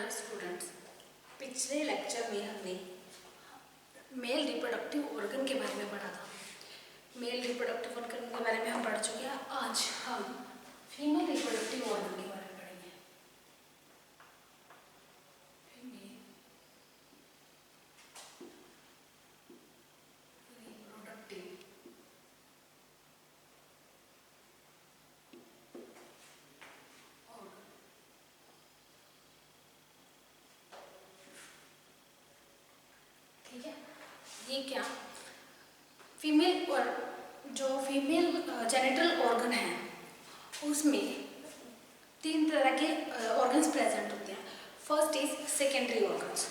Hello students, पिछले lecture में हमने मेल रिप्रोडक्टिव ऑर्गन के बारे में पढ़ा था। मेल रिप्रोडक्टिव ऑर्गन के बारे में हम पढ़ चुके हैं। आज हम फीमेल रिप्रोडक्टिव ऑर्गन के बारे में पढ़ेंगे। Female reproductive organ. ठीक है, ये क्या फीमेल और जो फीमेल जेनिटल ऑर्गन है उसमें तीन तरह के ऑर्गन्स प्रेजेंट होते हैं। First is secondary organs.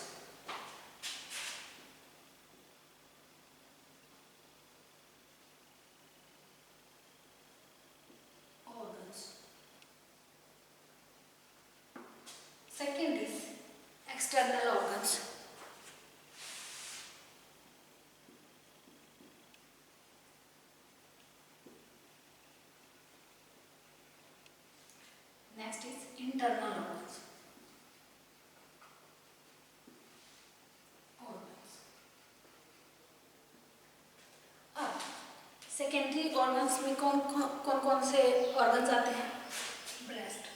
Second is external organs. Next is internal organs. अब सेकेंडरी ऑर्गन्स में कौन कौन से ऑर्गन्स आते हैं? ब्रेस्ट।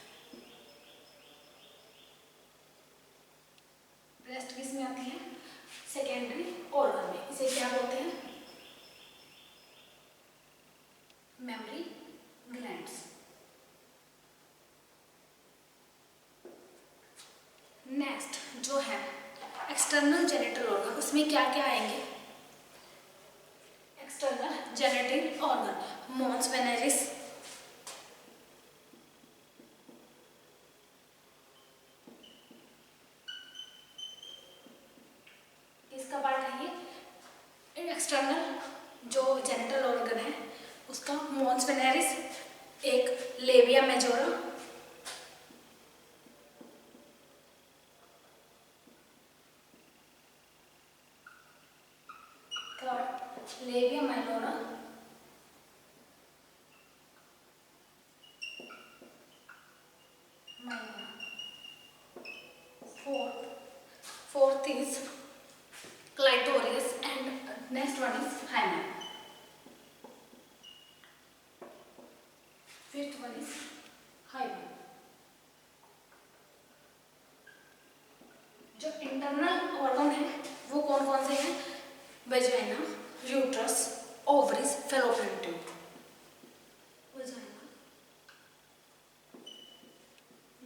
ब्रेस्ट किस में आती है? सेकेंडरी ऑर्गन में। इसे क्या बोलते हैं? Mammary glands. नेक्स्ट जो है एक्सटर्नल जेनिटल ऑर्गन, उसमें क्या क्या आएंगे? एक्सटर्नल जेनिटल ऑर्गन, मोन्स वेनेरिस, इसका पार्ट है ये। एक्सटर्नल जो जेनिटल ऑर्गन है उसका मोन्स वेनेरिस, एक लेबिया majora, labia minora, fourth is clitoris and next one is hymen. Fifth one is hymen. जो इंटरनल ऑर्गन है वो कौन कौन से हैं? Vagina, uterus, ovaries, fallopian tube. Vagina,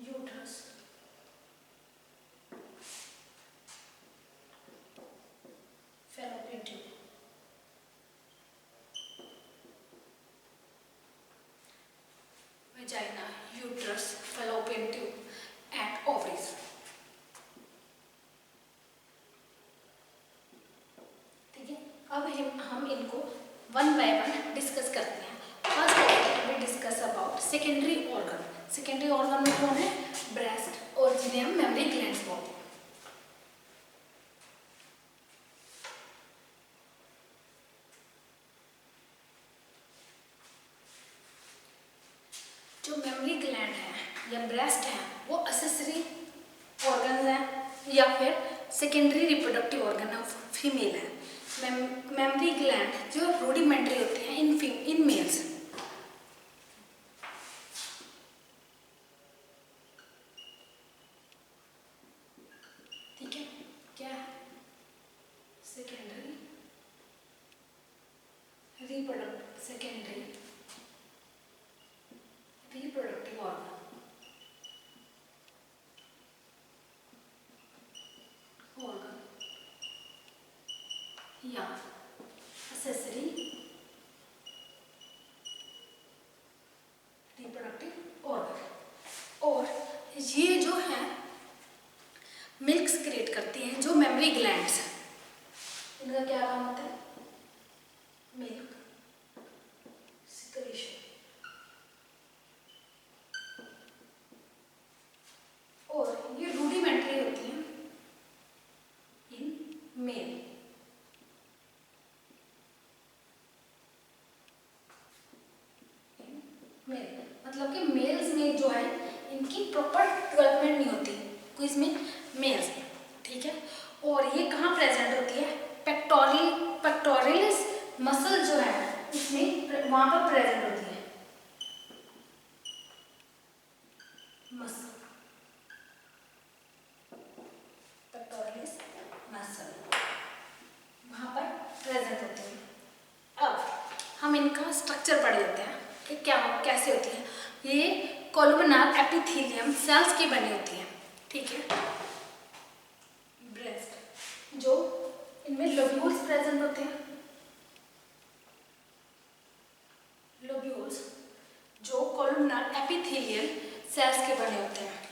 uterus, fallopian tube. Vagina, uterus, fallopian tube and ovaries. अब हम इनको वन बाय वन डिस्कस करते हैं। First we discuss about secondary organ. Secondary organ में कौन है? ब्रेस्ट और जिन्हें हम मेमरी ग्लैंड्स बोलते हैं। जो मेमरी ग्लैंड है या ब्रेस्ट है वो एक्सेसरी ऑर्गन है या फिर सेकेंडरी रिप्रोडक्टिव ऑर्गन है, फीमेल है। मेमरी ग्लैंड जो रूडिमेंट्री होते हैं इन मेल्स। ठीक है, क्या है? सेकेंडरी रिप्रोडक्टिव ऑर्गन या एक्सेसरी रिप्रोडक्टिव ऑर्गन। और ये जो है मिल्क क्रिएट करती हैं जो मेमरी ग्लैंड्स, इनका क्या काम होता है? Milk secretion. और ये रूडिमेंट्री होती हैं इन मेल। मतलब कि मेल्स में जो है इनकी प्रॉपर डेवलपमेंट नहीं होती, कोई इसमें मेल्स में, ठीक है। और ये कहाँ प्रेजेंट होती है? पेक्टोरियलिस मसल जो है इसमें वहाँ पर प्रेजेंट होती है मसल, पेक्टोरियलिस मसल वहाँ पर प्रेजेंट होती है। अब हम इनका स्ट्रक्चर पढ़ लेते हैं कि क्या कैसे होती है। ये कोलुमनार एपिथेलियम सेल्स की बनी होती है, ठीक है। ब्रेस्ट जो इनमें लोब्यूल्स प्रेजेंट होते हैं, लोब्यूल्स जो कोलुमनार एपिथेलियल सेल्स के बने होते हैं।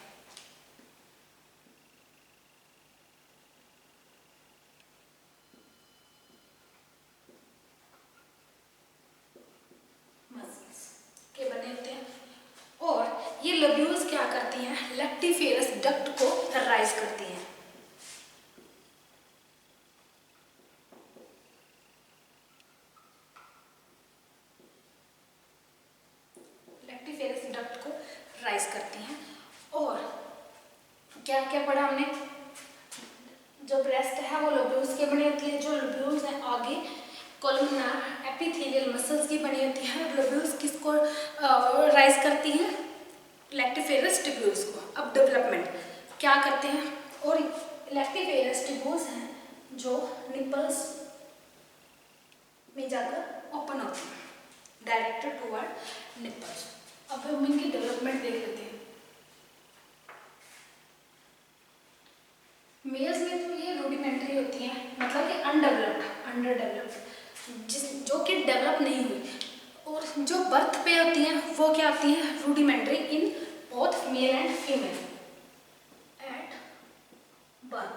मसल्स के बने होते हैं और ये लोब्यूल्स क्या करती हैं? लैक्टिफेरस डक्ट को राइज करती हैं। लैक्टिफेरस डक्ट को राइज करती हैं। और क्या क्या पढ़ा हमने? जो ब्रेस्ट है वो लोब्यूल्स की बनी होती है, जो लोब्यूल्स हैं आगे कोलुमनार एपिथेलियल मसल्स की बनी होती है। लोब्यूल्स किसको राइज करती हैं? लैक्टिफेरस ट्यूब्यूल्स को। अब डेवलपमेंट क्या करते हैं? और लैक्टिफेरस ट्यूब्यूल्स हैं जो निपल्स में जाकर ओपन होते हैं, डायरेक्टेड टुवर्ड निपल्स। अब हम इनकी डेवलपमेंट देख लेते हैं। मेल्स में तो ये रूडिमेंट्री होती हैं, मतलब कि अनडेवलप्ड, अंडर डेवलप्ड, जो कि डेवलप नहीं हुई। और जो बर्थ पे होती हैं वो क्या होती हैं? Rudimentary in both male and female at birth,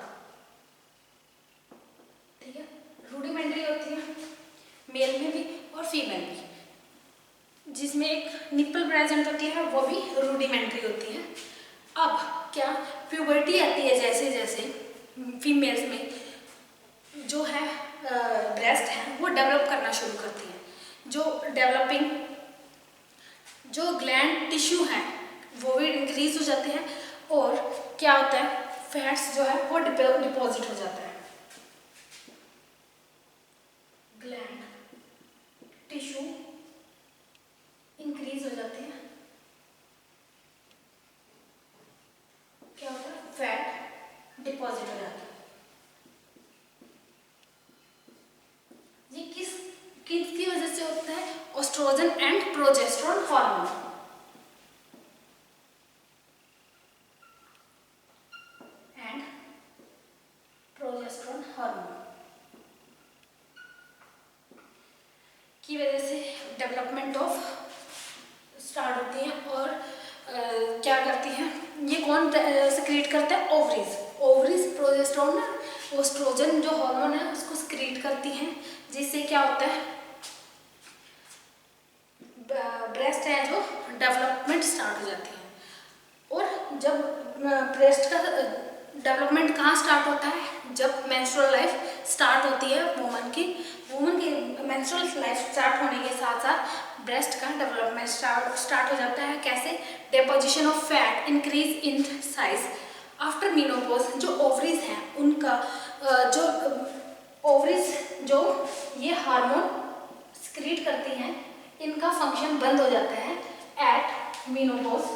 ठीक है। रूडिमेंट्री होती है मेल में भी और फीमेल भी। जिसमें एक निप्पल प्रेजेंट होती है वो भी रूडिमेंट्री होती है। अब क्या प्यूबर्टी आती है जैसे जैसे फीमेल्स में जो है ब्रेस्ट है वो डेवलप करना शुरू करती है। जो डेवलपिंग जो ग्लैंड टिश्यू है वो भी इंक्रीज हो जाते हैं और क्या होता है? फैट्स जो है वो डिपॉजिट हो जाता है। ग्लैंड टिश्यू इंक्रीज हो जाते हैं, क्या होता है? फैट डिपॉजिट हो जाता है। ये किसकी वजह से होता है? Oestrogen and progesterone hormone. And progesterone hormone की वजह से डेवलपमेंट ऑफ स्टार्ट होती है। और क्या करती हैं? ये कौन सिक्रीट करता है? ओवरीज। ओवरीज प्रोजेस्टेरोन एस्ट्रोजन जो हार्मोन है उसको सिक्रीट करती हैं, जिससे क्या होता है? ब्रेस्ट है जो डेवलपमेंट स्टार्ट हो जाती है। और जब ब्रेस्ट का डेवलपमेंट कहाँ स्टार्ट होता है? जब मेंस्ट्रुअल लाइफ स्टार्ट होती है वुमन की मेंस्ट्रुअल लाइफ स्टार्ट होने के साथ साथ ब्रेस्ट का डेवलपमेंट स्टार्ट हो जाता है। कैसे? Deposition of fat, increase in size after menopause. जो ओवरीज हैं उनका जो ओवरीज जो ये हार्मोन सिक्रीट करती हैं, इनका फंक्शन बंद हो जाता है एट मेनोपॉज।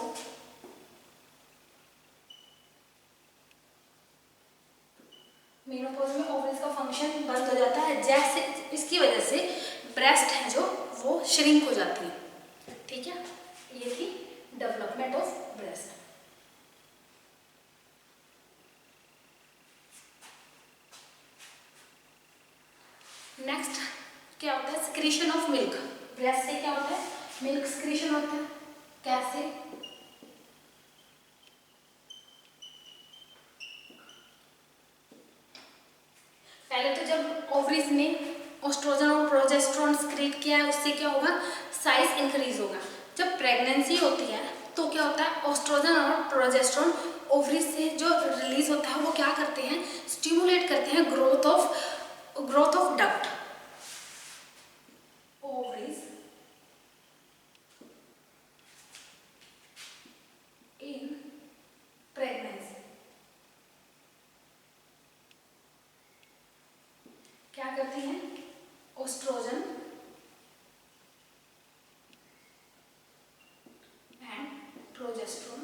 मेनोपॉज में ओवरीज का फंक्शन बंद हो जाता है, जैसे इसकी वजह से ब्रेस्ट है जो वो श्रिंक हो जाती है, ठीक है। ये थी डेवलपमेंट ऑफ ब्रेस्ट। नेक्स्ट क्या होता है? Secretion of milk. ब्रेस्ट से क्या होता है? मिल्क सिक्रीशन होता है। कैसे? पहले तो जब ओवरीज ने एस्ट्रोजन और प्रोजेस्टेरोन सिक्रीट किया है उससे क्या होगा? साइज इंक्रीज होगा। जब प्रेगनेंसी होती है तो क्या होता है? एस्ट्रोजन और प्रोजेस्टेरोन ओवरीज से जो रिलीज होता है वो क्या करते हैं? स्टिमुलेट करते हैं growth of duct. Ovaries in pregnancy क्या करती हैं, ओस्ट्रोजन एंड प्रोजेस्टेरोन,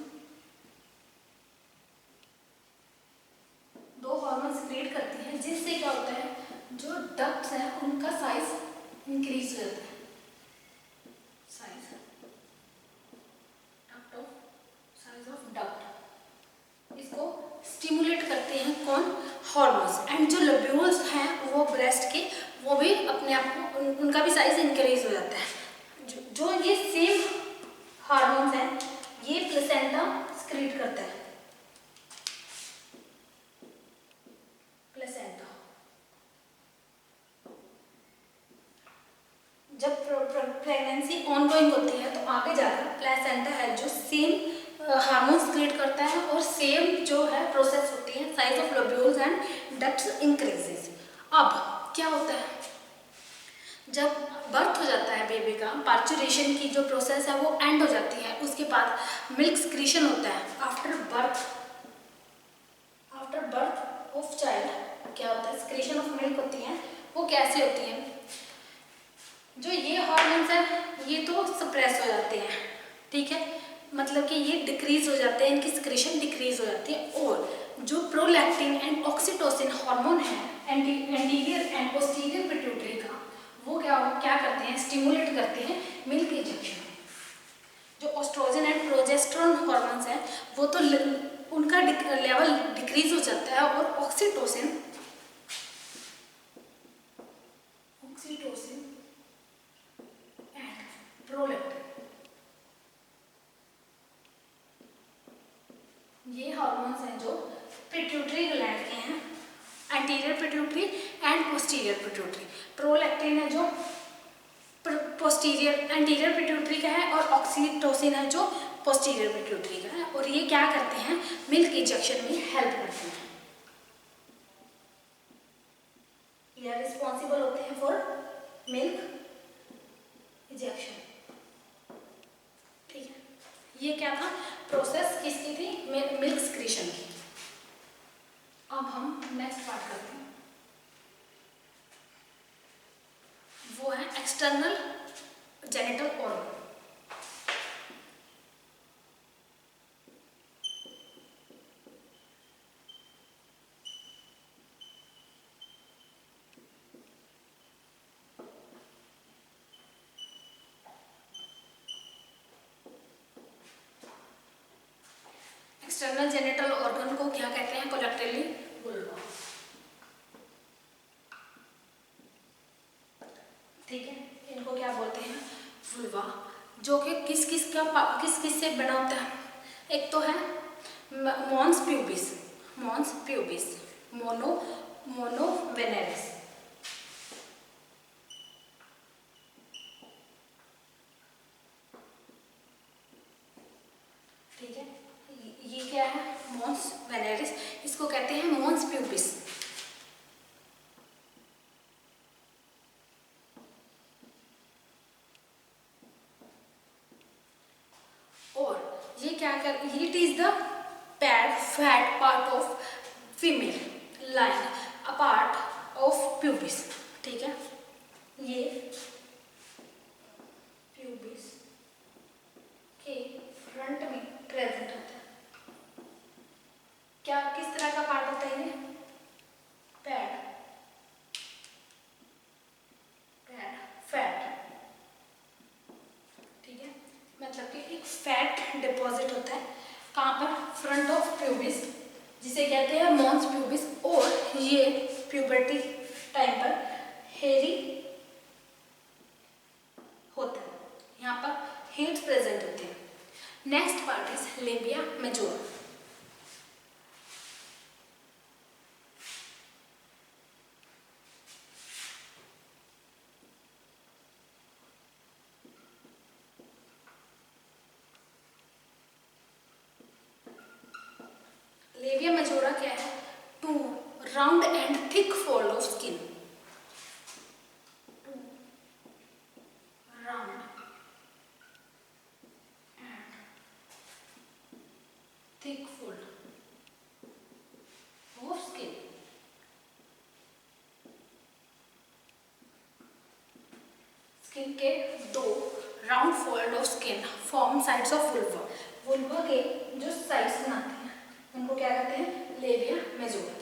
दो हार्मोन सिक्रेट करती हैं, जिससे क्या होता है, जो डक्ट्स हैं उनका साइज इंक्रीज हो जाता है, size duct of size of duct, इसको स्टिमुलेट करते हैं कौन, हार्मोन्स। एंड जो लोब्यूल्स हैं वो ब्रेस्ट के, वो भी अपने आप को उनका भी साइज इंक्रीज हो जाता है। जो ये सेम हार्मोन्स हैं ये प्लेसेंटा सिक्रीट करता है, प्लेसेंटा। जब प्रेगनेंसी ऑनगोइंग होती है तो आगे जाकर प्लेसेंटा है जो सेम हार्मोन्स क्रिएट करता है और सेम जो है प्रोसेस होती है, size of lobules and ducts increases. अब क्या होता है, जब बर्थ हो जाता है बेबी का, पार्चुरेशन की जो प्रोसेस है वो एंड हो जाती है, उसके बाद मिल्क सिक्रीशन होता है। आफ्टर बर्थ ऑफ चाइल्ड क्या होता है, सिक्रीशन ऑफ मिल्क होती है। वो कैसे होती है, जो ये हार्मोन्स है ये तो सप्रेस हो जाते हैं, ठीक है, मतलब कि ये डिक्रीज हो जाते हैं, इनकी सिक्रीशन डिक्रीज हो जाती है। और जो प्रोलैक्टिन एंड ऑक्सीटोसिन हार्मोन है एंटीरियर एंड पोस्टीरियर पिट्यूटरी का, वो क्या करते हैं, स्टिमुलेट करते हैं मिल्क इंजेक्शन। जो ऑस्ट्रोजन एंड प्रोजेस्टेरोन हार्मोन्स हैं वो तो उनका लेवल डिक्रीज हो जाता है, और ऑक्सीटोसिन एंड प्रोलैक्टिन, ये हार्मोन्स हैं जो पिट्यूटरी ग्लैंड के हैं, anterior pituitary and posterior pituitary. Prolactin है जो पोस्टीरियर एंटीरियर पिट्यूटरी का है, और ऑक्सीटोसिन है जो पोस्टीरियर पिट्यूटरी का है। और ये क्या करते हैं, मिल्क इंजेक्शन में हेल्प करते हैं, ये रिस्पॉन्सिबल होते हैं फॉर मिल्क इंजेक्शन, ठीक है। ये क्या था, प्रोसेस किसकी थी, मिल्क सिक्रीशन की। अब हम नेक्स्ट पार्ट करते हैं, वो है external genital organ. External genital organ को क्या कहते हैं, कलेक्टिवली वुल्वा, ठीक है, इनको क्या बोलते हैं, वुल्वा। जो कि किस किस से बना होता है, एक तो है मॉन्स प्यूबिस, मोनो वेनेरिस, ठीक है, ये क्या है, मॉन्स वेनेरिस, इसको कहते हैं mons pubis. It is the fat part of female lying apart of pubis, ठीक है, ये pubis के फ्रंट में प्रेजेंट होता है। क्या किस तरह का पार्ट होता है ये, पैड फैट, ठीक है, मतलब कि एक फैट डिपॉजिट होता है कहाँ पर, फ्रंट ऑफ प्यूबिस, जिसे कहते हैं मॉन्स प्यूबिस। और ये प्यूबर्टी टाइम पर हेयरी होता है, यहाँ पर हेयर्स प्रेजेंट होते हैं। Next part is labia majora. Labia majora क्या है, two round and thick fold of skin, round and thick fold of skin, skin के दो round fold of skin form sides of vulva. Vulva के जो sides बनाते हैं उनको क्या कहते हैं? Labia majora.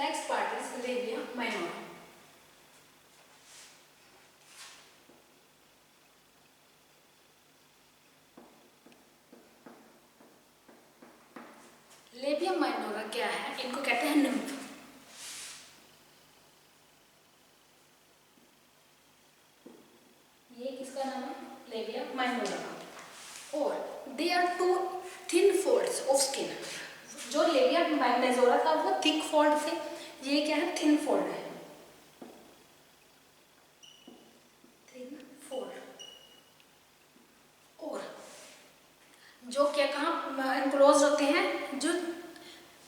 Next part is labia minora. Labia minora क्या है? इनको कहते हैं निम्फ। ये किसका नाम है? लेबिया माइनोरा का। और they are two thin folds of skin. जो लेबिया मेजोरा का वो थिक फोल्ड थे, ये क्या है? थिन फोल्ड है। Thin fold. और जो क्या कहाँ एनक्लोज होते हैं? जो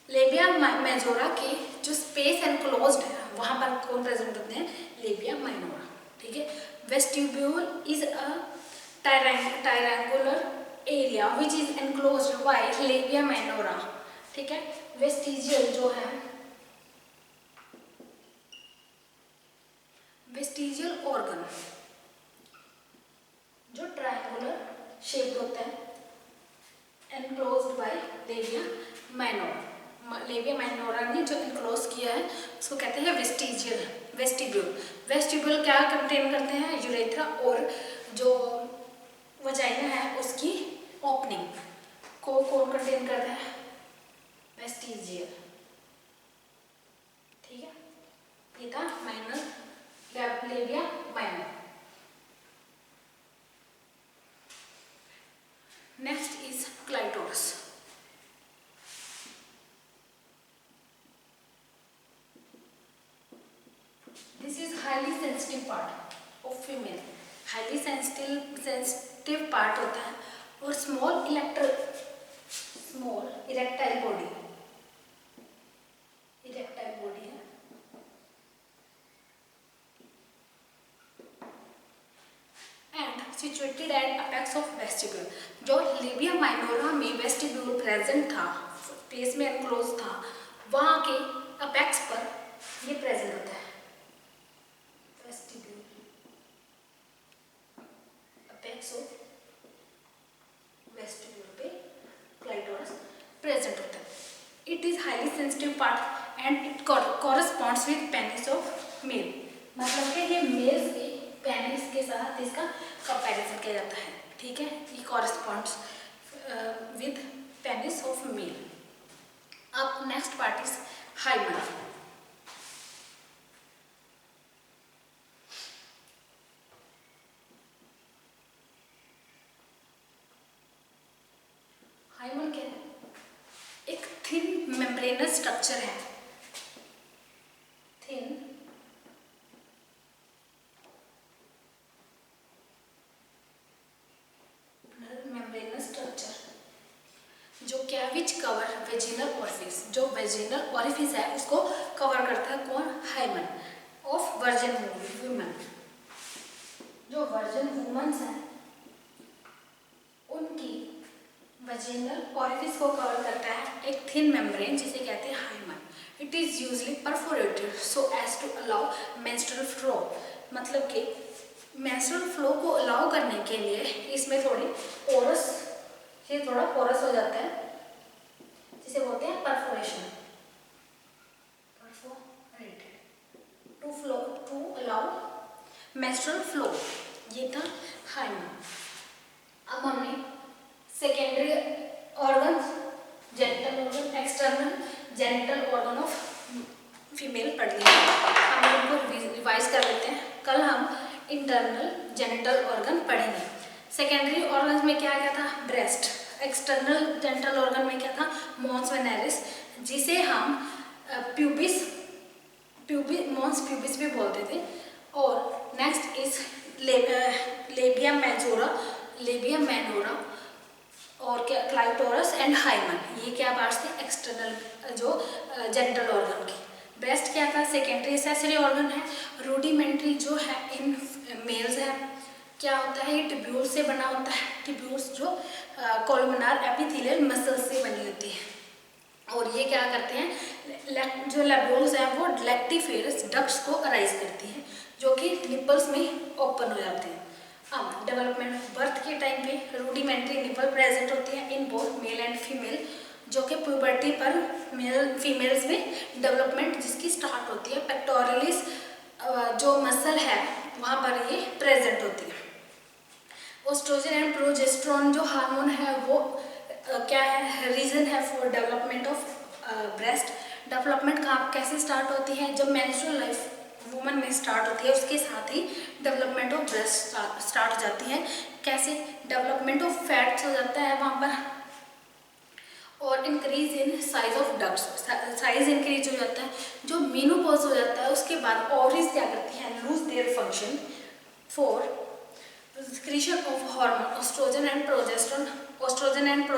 लेबिया मेजोरा के जो स्पेस एनक्लोज्ड है वहां पर कौन प्रेजेंट होते हैं? Labia minora. ठीक है। Vestibule is a triangular area which is enclosed by labia minora। ठीक है। वेस्टिजियल जो है, वेस्टिजियल ऑर्गन जो ट्रायंगुलर शेप होता है, enclosed by labia minora। Labia minora ने जो इनक्लोज किया है उसको कहते हैं वेस्टिजियल। वेस्टिब्यूल। वेस्टिब्यूल क्या कंटेन करते हैं? यूरेथ्रा और जो वजाइना है उसकी ओपनिंग को कौन कंटेन करता है? वेस्टिजियल। ठीक है। ये था minor labia minor. Next is clitoris. This is highly sensitive part of female. Highly sensitive part होता है और स्मॉल इरेक्टाइल बॉडी है। And situated at apex of vestibule. जो लेबिया माइनोरा में वेस्टिब्यूल प्रेजेंट था, स्पेस में एनक्लोज था, वहां के अपेक्स पर ये प्रेजेंट होता है। वेस्टिब्यूल अपेक्स ऑफ वेस्टिब्यूल पे क्लाइटोरस प्रेजेंट होता है। It is highly sensitive part and it corresponds with penis of mail. मतलब कि ये मेल्स के पेनिस के साथ इसका कंपैरिजन किया जाता है। ठीक है। ये corresponds with penis of male. अब next part is hymen. Hymen क्या है? एक थिन मेम्ब्रेनस स्ट्रक्चर है। थिन मेम्ब्रेनस स्ट्रक्चर जो क्या विच कवर वेजिनल ओरिफिस। जो वेजिनल ओरिफिस है उसको कवर करता है कौन? Hymen of virgin woman. जो वर्जिन वुमन्स हैं उनकी वेजिनल ओरिफिस को कवर करता है एक थिन मेम्ब्रेन जिसे कहते हैं hymen. It is usually perforated so as to allow menstrual flow. मतलब कि मेंस्ट्रुअल फ्लो को अलाउ करने के लिए इसमें थोड़ी पोरस, ये थोड़ा पोरस हो जाता है जिसे बोलते हैं perforation. Perforated to flow to allow menstrual flow. ये था हाइमन। अब हमने secondary organ, genital organ, external genital organ of female पढ़ लिया। हम उनको रिवाइज कर लेते हैं। कल हम इंटरनल जेनिटल ऑर्गन पढ़ेंगे। सेकेंडरी ऑर्गन्स में क्या क्या था? ब्रेस्ट। एक्सटर्नल जेनिटल ऑर्गन में क्या था? मॉन्स वेनेरिस, जिसे हम मॉन्स प्यूबिस भी बोलते थे। और नेक्स्ट इज लेबिया माइनोरा और क्या? Clitoris and hymen. ये क्या पार्ट्स थे? एक्सटर्नल जो जेनिटल ऑर्गन की। ब्रेस्ट क्या था? सेकेंडरी एक्सेसरी ऑर्गन है। रूडिमेंट्री जो है इन मेल्स है। क्या होता है? ये ट्यूब्यूल से बना होता है। ट्यूब्यूल्स जो कोलुमिनार एपिथेलियल मसल से बनी होती है। और ये क्या करते हैं? जो लैब्यूल्स हैं वो लैक्टिफेरस डक्ट्स को अराइज करती हैं जो कि निपल्स में ओपन हो जाते हैं। अब डेवलपमेंट बर्थ के टाइम पे रूडिमेंट्री निपल प्रेजेंट होती है in both male and female, जो कि प्यूबर्टी पर मेल फीमेल्स में डेवलपमेंट जिसकी स्टार्ट होती है। पेक्टोरलिस जो मसल है वहाँ पर ये प्रेजेंट होती है। ओस्ट्रोजन एंड प्रोजेस्टेरोन जो हार्मोन है वो क्या है, रीजन है for development of breast. Development कहाँ कैसे स्टार्ट होती है, जब मेंस्ट्रुअल लाइफ वुमन में स्टार्ट होती है उसके साथ ही डेवलपमेंट ऑफ ब्रेस्ट स्टार्ट हो जाती है। कैसे, डेवलपमेंट ऑफ फैट्स हो जाता है वहाँ पर, और increase in size of ducts, size increase हो जाता है। जो मेनोपॉज हो जाता है उसके बाद ओवरीज क्या करती हैं, lose their function for secretion of hormone oestrogen and progesterone. Oestrogen and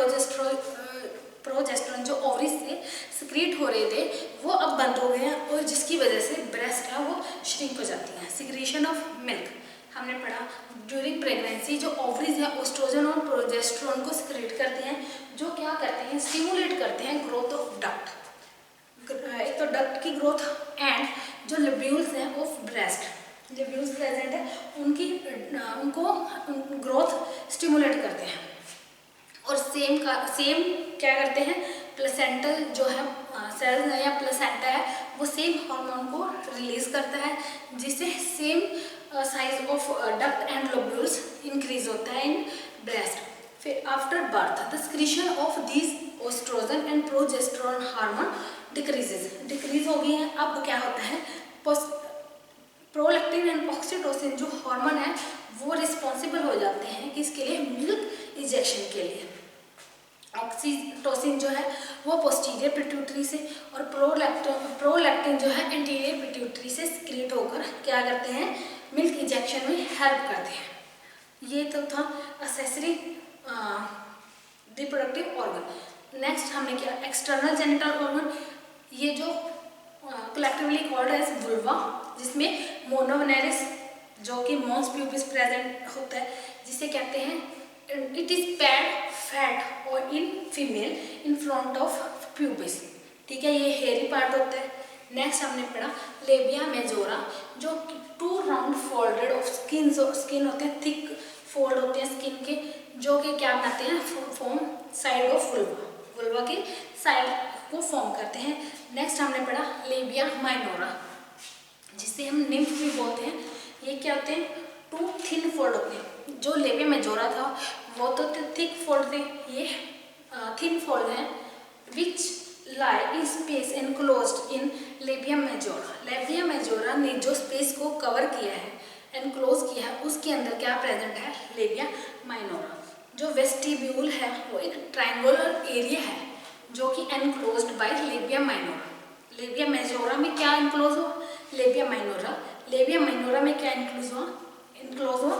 progesterone जो ओवरीज से सिक्रीट हो रहे थे वो अब बंद हो गए हैं, और जिसकी वजह से ब्रेस्ट है वो श्रिंक हो जाती है। सिक्रीशन ऑफ मिल्क हमने पढ़ा, ड्यूरिंग प्रेगनेंसी जो ओवरीज है ओस्ट्रोजन और प्रोजेस्टेरोन को सिक्रीट करते हैं, जो क्या करते हैं, स्टिमुलेट करते हैं ग्रोथ ऑफ डक्ट। एक तो डक्ट की ग्रोथ एंड जो लिब्यूल्स हैं ऑफ ब्रेस्ट, लिब्यूल्स प्रेजेंट है उनको ग्रोथ स्टिमुलेट करते हैं। और सेम क्या करते हैं, प्लेसेंटल जो है सेल्स या प्लेसेंटा है वो सेम हार्मोन को रिलीज करता है, जिससे same size of duct and lobules increase होता है इन ब्रेस्ट। फिर after birth the secretion of these oestrogen and progesterone hormone decrease हो गई है। अब क्या होता है, प्रोलैक्टिन एंड ऑक्सीटोसिन जो हार्मोन है वो रिस्पॉन्सिबल हो जाते हैं किसके लिए, मिल्क इंजेक्शन के लिए। ऑक्सीटोसिन जो है वो पोस्टीरियर पिट्यूटरी से, और प्रोलैक्टिन जो है एंटीरियर पिट्यूटरी से सिक्रीट होकर क्या करते हैं, मिल्क इंजेक्शन में हेल्प करते हैं। ये तो था असेसरी रिप्रोडक्टिव ऑर्गन। नेक्स्ट हमने क्या, एक्सटर्नल जेनिटल ऑर्गन, ये जो कलेक्टिवली कॉल्ड एज वुल्वा, जिसमें मोनोवेनेरिस जो कि मॉन्स प्यूबिस प्रेजेंट होता है, जिसे कहते हैं इट इज पैड फैट और in female in front of pubis. ठीक है, ये हेयरी पार्ट होता है। नेक्स्ट हमने पढ़ा लेबिया मेजोरा, जो 2 राउंड फोल्डेड ऑफ स्किन होते हैं, थिक फोल्ड होते हैं स्किन के, जो कि क्या बनाते हैं, फॉर्म साइड ऑफ वुल्वा के साइड को फॉर्म करते हैं। नेक्स्ट हमने पढ़ा लेबिया माइनोरा, जिसे हम निम्फ भी बोलते हैं। ये क्या होते हैं, 2 थिन फोल्ड होते हैं। जो लेबिया मेजोरा था वो तो थिक फोल्ड थे, ये थिन फोल्ड हैं which lie in space enclosed in labia majora. Labia majora ने जो स्पेस को कवर किया है, एनक्लोज किया है, उसके अंदर क्या प्रेजेंट है, लेबिया माइनोरा। जो वेस्टिब्यूल है वो एक ट्रायंगुलर एरिया है जो कि enclosed bye लेबिया minora. Labia majora में क्या एनक्लोज हुआ, लेबिया माइनोरा। लेबिया माइनोरा में क्या एनक्लोज हुआ,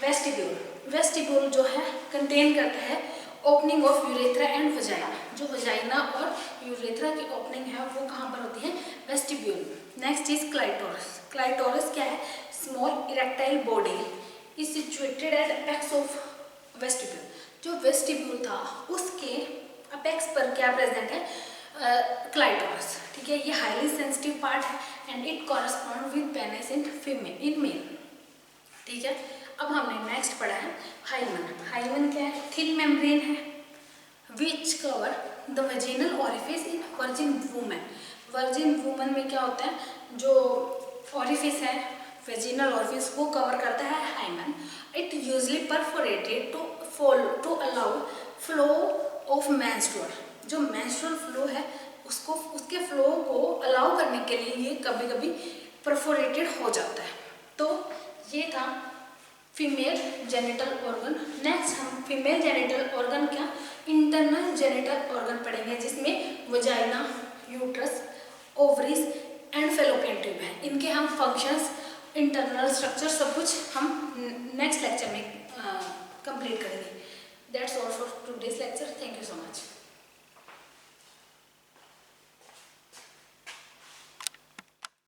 वेस्टिब्यूल। वेस्टिब्यूल जो है कंटेन करता है opening of urethra and vagina. जो वजाइना और यूरेथ्रा की ओपनिंग है वो कहाँ पर होती है, vestibule. Next is clitoris. Clitoris क्या है, small erectile body is situated at apex of vestibule. जो वेस्टिब्यूल था उसके अपेक्स पर क्या प्रेजेंट है, क्लाइटोरस। ठीक है, ये हाईली सेंसिटिव पार्ट है and it correspond with penis in male. ठीक है, अब हमने नेक्स्ट पढ़ा है हाइमन। हाइमन क्या है, थिन मेम्ब्रेन है which cover the vaginal orifice in virgin women. Virgin women में क्या होता है, जो ऑरिफिस है वेजिनल ऑरिफिस वो कवर करता है hymen. It usually perforated to allow flow of menstrual. जो मेंस्ट्रुअल फ्लो है उसको, उसके फ्लो को अलाउ करने के लिए ये कभी कभी परफोरेटेड हो जाता है। तो ये था फीमेल जेनिटल ऑर्गन। नेक्स्ट हम फीमेल जेनिटल ऑर्गन क्या, इंटरनल जेनिटल ऑर्गन पढ़ेंगे, जिसमें vagina, uterus, ovaries and fallopian tube है। इनके हम फंक्शंस, इंटरनल स्ट्रक्चर सब कुछ हम नेक्स्ट लेक्चर में कंप्लीट करेंगे। That's all for today's lecture. Thank you so much.